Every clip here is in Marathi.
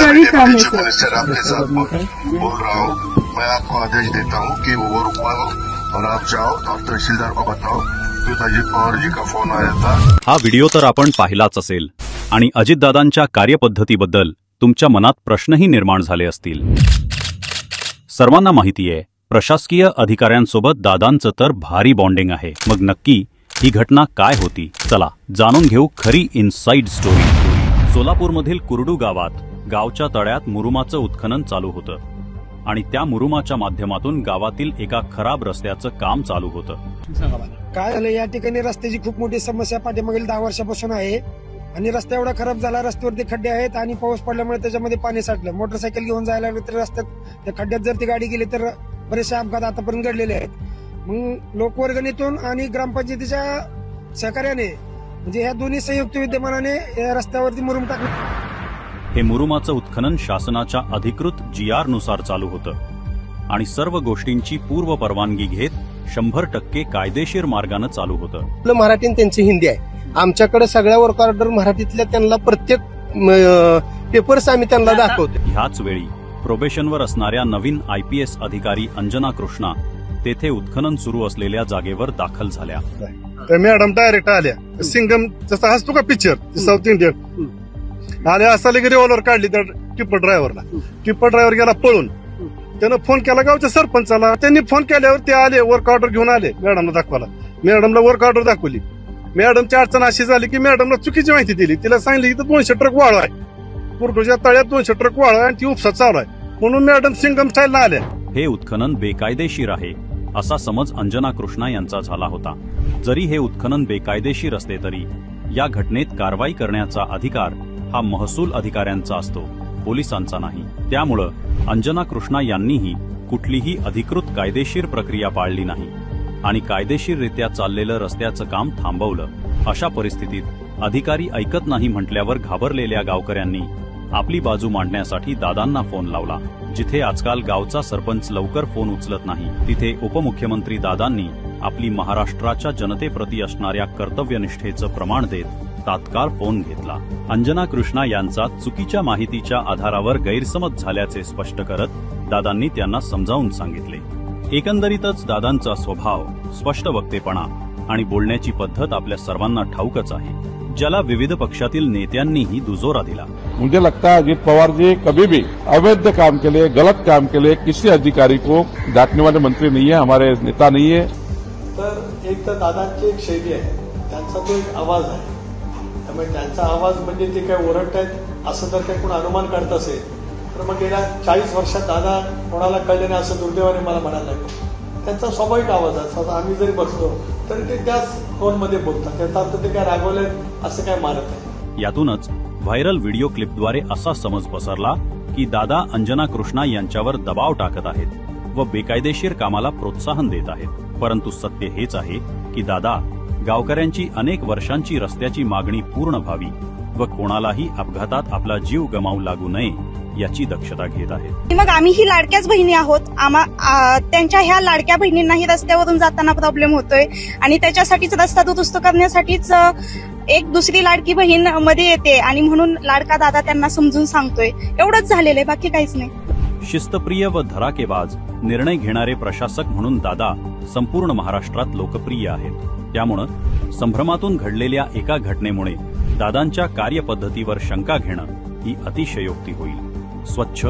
सरकारी काम है सर। मिनिस्टर आपके साथ बोल रहा हूँ, मैं आपको आदेश देता हूँ कि वो रुकवाओ और आप जाओ और तहसीलदार को बताओ कि अजित पवार जी का फोन आया था। हा व्हिडिओ तर आपण पाहिलाच असेल आणि अजितदादांच्या कार्यपद्धतीबद्दल तुमच्या मनात प्रश्नही निर्माण झाले असतील। सर्वांना माहिती आहे, प्रशासकीय अधिकाऱ्यांसोबत दादांचं तर भारी बॉन्डिंग आहे। मग नक्की ही घटना काय होती, चला जाणून घेऊ खरी इनसाइड स्टोरी। सोलापूरमधील कुरडू गावात गावच्या तळ्यात मुरुमाचं उत्खनन चालू होतं आणि त्या मुरुमाच्या माध्यमातून गावातील एका खराब रस्त्याचं काम चालू होतं। काय झालं, या ठिकाणी रस्त्याची खूप मोठी समस्या पाठीमागील 10 वर्षापासून आहे आणि रस्ता एवढा खराब झाला, रस्त्यावरती खड्डे आहेत आणि पाऊस पडल्यामुळे त्याच्यामध्ये पाणी साठलं। मोटरसायकल घेऊन जायला लागलं तर रस्त्यात त्या खड्ड्यात जर ती गाडी गेली तर बरेचसे अपघात आतापर्यंत घडलेले आहेत। मग लोकवर्गणीतून आणि ग्रामपंचायतीच्या सहकार्याने म्हणजे ह्या दोन्ही संयुक्त विद्यमानाने या रस्त्यावरती मुरुम टाकलं। हे मुरुमाचं उत्खनन शासनाच्या अधिकृत GR नुसार चालू होतं आणि सर्व गोष्टींची पूर्व परवानगी घेत 100% कायदेशीर मार्गाने चालू होतं। आपलं मराठी आणि त्यांची हिंदी आहे। आमच्याकडे सगळ्या वर्क ऑर्डर मराठीतल्या, त्यांना प्रत्येक पेपर्स आम्ही त्यांना दाखवतो। ह्याच वेळी प्रोबेशनवर असणाऱ्या नवीन IPS अधिकारी अंजना कृष्णा तेथे उत्खनन सुरू असलेल्या जागेवर दाखल झाल्या। मॅडम डायरेक्ट आल्या, सिंगम जसा असतो का पिक्चर साऊथ इंडियन, आल्या असा लगे रिव्हॉल्वर काढली त्या टिप्पर ड्रायव्हरला। टिप्पर ड्रायव्हर गेला पळून, त्यानं फोन केला गावच्या सरपंचाला। त्यांनी फोन केल्यावर ते आले, वर्क ऑर्डर घेऊन आले मॅडमला दाखवायला। मॅडमला वर्क ऑर्डर दाखवली। मॅडमची अडचण अशी झाली की मॅडमला चुकीची माहिती दिली। तिला सांगितलं की 200 ट्रक वाळू आहे, कुरडूच्या तळ्यात 200 ट्रक वाळू आहे आणि ती उपसा चालू आहे, म्हणून मॅडम सिंगम स्टाईलला आल्या। हे उत्खनन बेकायदेशीर आहे असा समज अंजना कृष्णा यांचा झाला होता। जरी हे उत्खनन बेकायदेशीर असले तरी या घटनेत कारवाई करण्याचा अधिकार हा महसूल अधिकाऱ्यांचा असतो, पोलिसांचा नाही। त्यामुळं अंजना कृष्णा यांनीही कुठलीही अधिकृत कायदेशीर प्रक्रिया पाळली नाही आणि कायदेशीररित्या चाललेलं रस्त्याचं काम थांबवलं। अशा परिस्थितीत अधिकारी ऐकत नाही म्हटल्यावर घाबरलेल्या गावकऱ्यांनी आपली बाजू मांडण्यासाठी दादांना फोन लावला। जिथे आजकाल गावचा सरपंच लवकर फोन उचलत नाही, तिथे उपमुख्यमंत्री दादांनी आपली महाराष्ट्राच्या जनतेप्रती असणाऱ्या कर्तव्यनिष्ठेचं प्रमाण देत तात्काळ फोन घेतला। अंजना कृष्णा यांचा चुकीच्या माहितीच्या आधारावर गैरसमज झाल्याचे स्पष्ट करत दादांनी त्यांना समजावून सांगितले। एकंदरीतच दादांचा स्वभाव, स्पष्ट वक्तेपणा आणि बोलण्याची पद्धत आपल्या सर्वांना ठाऊकच आहे, ज्याला विविध पक्षातील नेत्यांनीही दुजोरा दिला। मुझे लगता है अजित पवार जी कभी भी अवैध काम के लिए, गलत काम के लिए किसी अधिकारी को डांटने वाले मंत्री नहीं है, हमारे नेता नहीं है। तर एक तर दादांची एक शैली आहे, त्यांचा तो एक आवाज आहे, त्यामुळे त्यांचा आवाज म्हणजे ते काय ओरडतायत असं जर काही कोण अनुमान करत असेल तर मग गेल्या 40 वर्षात दादा कोणाला कळले नाही असं दुर्दैवाने मला म्हणायला लागलं। त्यांचा स्वाभाविक आवाज आहे, आम्ही जरी बसलो तर ते त्याच टोनमध्ये बोलतात, त्याचा अर्थ ते काय रागवले असं काय मानत नाही। यातूनच व्हायरल व्हिडिओ क्लिपद्वारे असा समज पसरला की दादा अंजना कृष्णा यांच्यावर दबाव टाकत आहेत व बेकायदेशीर कामाला प्रोत्साहन देत आहेत। परंतु सत्य हेच आहे की दादा गावकऱ्यांची अनेक वर्षांची रस्त्याची मागणी पूर्ण व्हावी व कोणालाही अपघातात आपला जीव गमावू लागू नये याची दक्षता घेत आहेत। मग आम्हीही लाडक्याच बहिणी आहोत, त्यांच्या ह्या लाडक्या बहिणींनाही रस्त्यावरून जाताना प्रॉब्लेम होतोय आणि त्याच्यासाठीच रस्ता दुरुस्त करण्यासाठीच एक दुसरी लाडकी बहीण मध्ये येते आणि म्हणून लाडका दादा त्यांना समजून सांगतोय, एवढंच झालेलं आहे, बाकी काहीच नाही। शिस्तप्रिय व धडाकेबाज निर्णय घेणारे प्रशासक म्हणून दादा संपूर्ण महाराष्ट्रात लोकप्रिय आहेत। त्यामुळे संभ्रमातून घडलेल्या एका घटनेमुळे दादांच्या कार्यपद्धतीवर शंका घेणं ही अतिशयोक्ती होईल। स्वच्छ,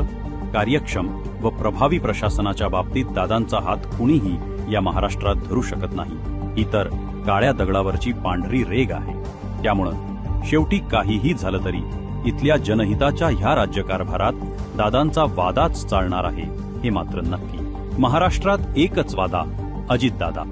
कार्यक्षम व प्रभावी प्रशासनाच्या बाबतीत दादांचा हात कुणीही या महाराष्ट्रात धरू शकत नाही। ही तर काळ्या दगडावरची पांढरी रेघ आहे। त्यामुळं शेवटी काहीही झालं तरी इथल्या जनहिताच्या ह्या राज्यकारभारात दादांचा वादाच चालणार आहे हे मात्र नक्की। महाराष्ट्रात एकच वादा, अजितदादा।